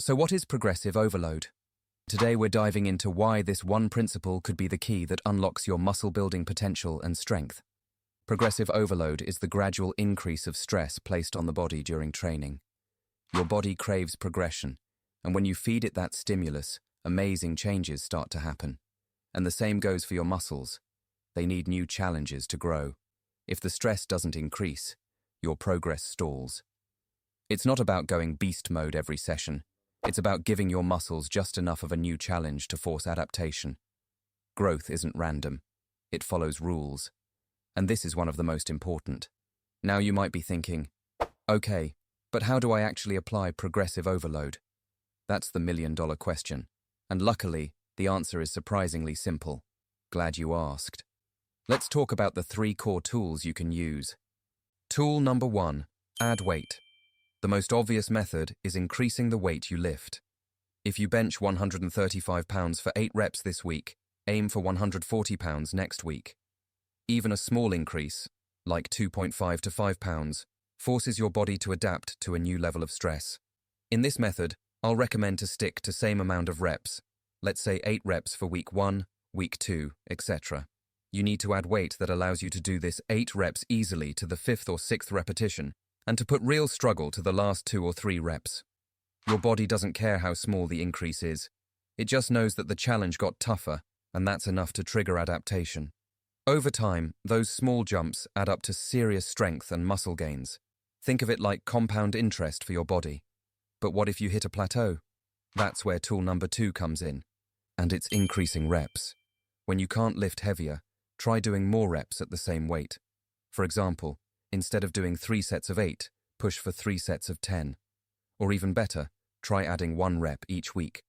So what is progressive overload? Today we're diving into why this one principle could be the key that unlocks your muscle-building potential and strength. Progressive overload is the gradual increase of stress placed on the body during training. Your body craves progression, and when you feed it that stimulus, amazing changes start to happen. And the same goes for your muscles. They need new challenges to grow. If the stress doesn't increase, your progress stalls. It's not about going beast mode every session. It's about giving your muscles just enough of a new challenge to force adaptation. Growth isn't random. It follows rules. And this is one of the most important. Now you might be thinking, okay, but how do I actually apply progressive overload? That's the million-dollar question. And luckily, the answer is surprisingly simple. Glad you asked. Let's talk about the 3 core tools you can use. Tool number 1, add weight. The most obvious method is increasing the weight you lift. If you bench 135 pounds for 8 reps this week, aim for 140 pounds next week. Even a small increase, like 2.5 to 5 pounds, forces your body to adapt to a new level of stress. In this method, I'll recommend to stick to same amount of reps. Let's say 8 reps for week 1, week 2, etc. You need to add weight that allows you to do this 8 reps easily to the 5th or 6th repetition, and to put real struggle to the last 2 or 3 reps. Your body doesn't care how small the increase is. It just knows that the challenge got tougher, and that's enough to trigger adaptation. Over time, those small jumps add up to serious strength and muscle gains. Think of it like compound interest for your body. But what if you hit a plateau? That's where tool number 2 comes in. And it's increasing reps. When you can't lift heavier, try doing more reps at the same weight. For example, instead of doing 3 sets of 8, push for 3 sets of 10. Or even better, try adding 1 rep each week.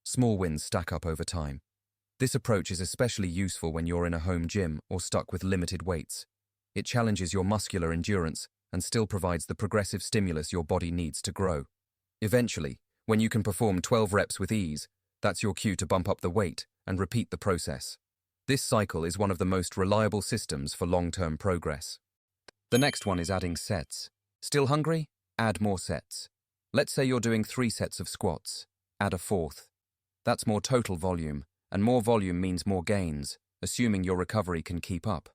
Small wins stack up over time. This approach is especially useful when you're in a home gym or stuck with limited weights. It challenges your muscular endurance and still provides the progressive stimulus your body needs to grow. Eventually, when you can perform 12 reps with ease, that's your cue to bump up the weight and repeat the process. This cycle is one of the most reliable systems for long-term progress. The next one is adding sets. Still hungry? Add more sets. Let's say you're doing 3 sets of squats. Add a 4th. That's more total volume, and more volume means more gains, assuming your recovery can keep up.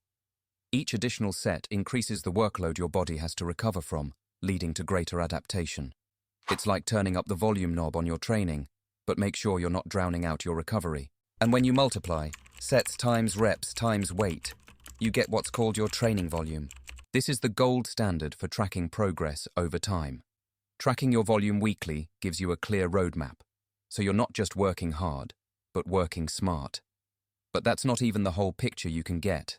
Each additional set increases the workload your body has to recover from, leading to greater adaptation. It's like turning up the volume knob on your training, but make sure you're not drowning out your recovery. And when you multiply, sets times reps times weight, you get what's called your training volume. This is the gold standard for tracking progress over time. Tracking your volume weekly gives you a clear roadmap, so you're not just working hard, but working smart. But that's not even the whole picture you can get.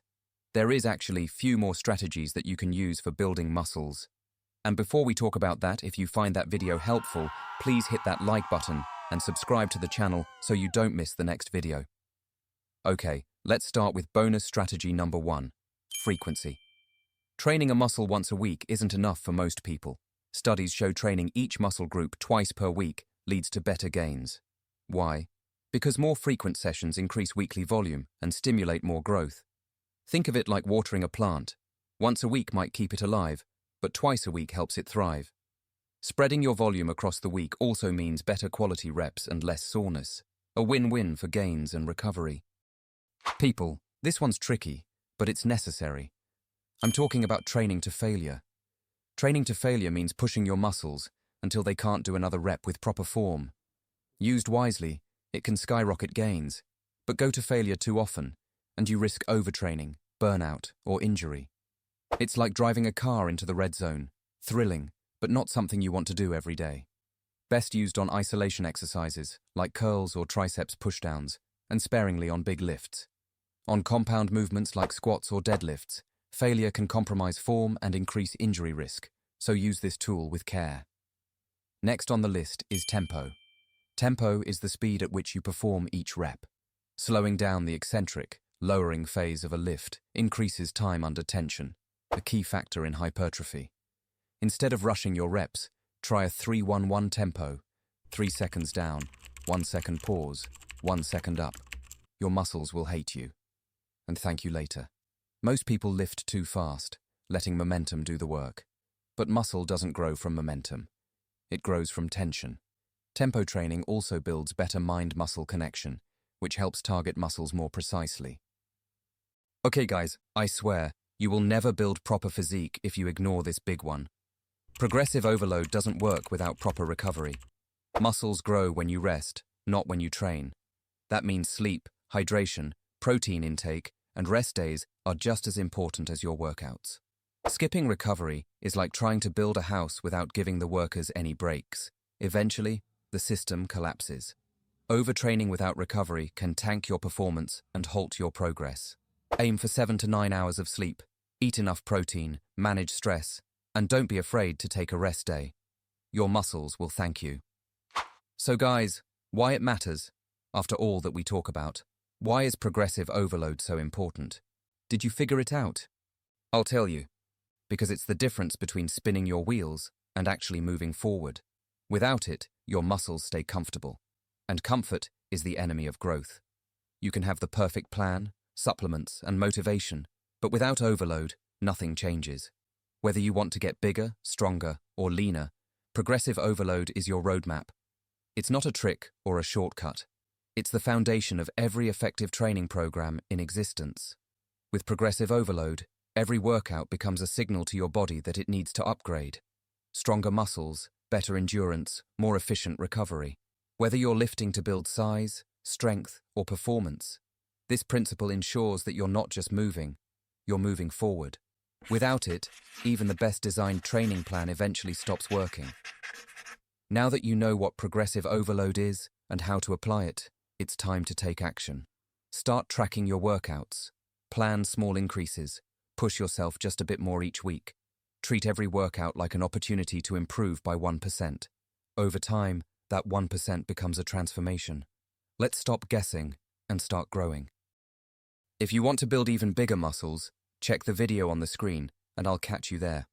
There is actually few more strategies that you can use for building muscles. And before we talk about that, if you find that video helpful, please hit that like button and subscribe to the channel so you don't miss the next video. Okay, let's start with bonus strategy number 1, frequency. Training a muscle once a week isn't enough for most people. Studies show training each muscle group twice per week leads to better gains. Why? Because more frequent sessions increase weekly volume and stimulate more growth. Think of it like watering a plant. Once a week might keep it alive, but twice a week helps it thrive. Spreading your volume across the week also means better quality reps and less soreness. A win-win for gains and recovery. People, this one's tricky, but it's necessary. I'm talking about training to failure. Training to failure means pushing your muscles until they can't do another rep with proper form. Used wisely, it can skyrocket gains, but go to failure too often, and you risk overtraining, burnout, or injury. It's like driving a car into the red zone, thrilling, but not something you want to do every day. Best used on isolation exercises, like curls or triceps pushdowns, and sparingly on big lifts. On compound movements like squats or deadlifts, failure can compromise form and increase injury risk, so use this tool with care. Next on the list is tempo. Tempo is the speed at which you perform each rep. Slowing down the eccentric, lowering phase of a lift increases time under tension, a key factor in hypertrophy. Instead of rushing your reps, try a 3-1-1 tempo, 3 seconds down, 1 second pause, 1 second up. Your muscles will hate you. And thank you later. Most people lift too fast, letting momentum do the work. But muscle doesn't grow from momentum. It grows from tension. Tempo training also builds better mind-muscle connection, which helps target muscles more precisely. Okay guys, I swear, you will never build proper physique if you ignore this big one. Progressive overload doesn't work without proper recovery. Muscles grow when you rest, not when you train. That means sleep, hydration, protein intake, and rest days are just as important as your workouts. Skipping recovery is like trying to build a house without giving the workers any breaks. Eventually, the system collapses. Overtraining without recovery can tank your performance and halt your progress. Aim for 7 to 9 hours of sleep, eat enough protein, manage stress, and don't be afraid to take a rest day. Your muscles will thank you. So guys, why it matters? After all that we talk about, why is progressive overload so important? Did you figure it out? I'll tell you. Because it's the difference between spinning your wheels and actually moving forward. Without it, your muscles stay comfortable. And comfort is the enemy of growth. You can have the perfect plan, supplements, and motivation, but without overload, nothing changes. Whether you want to get bigger, stronger, or leaner, progressive overload is your roadmap. It's not a trick or a shortcut. It's the foundation of every effective training program in existence. With progressive overload, every workout becomes a signal to your body that it needs to upgrade. Stronger muscles, better endurance, more efficient recovery. Whether you're lifting to build size, strength, or performance, this principle ensures that you're not just moving, you're moving forward. Without it, even the best designed training plan eventually stops working. Now that you know what progressive overload is and how to apply it, it's time to take action. Start tracking your workouts. Plan small increases. Push yourself just a bit more each week. Treat every workout like an opportunity to improve by 1%. Over time, that 1% becomes a transformation. Let's stop guessing and start growing. If you want to build even bigger muscles, check the video on the screen and I'll catch you there.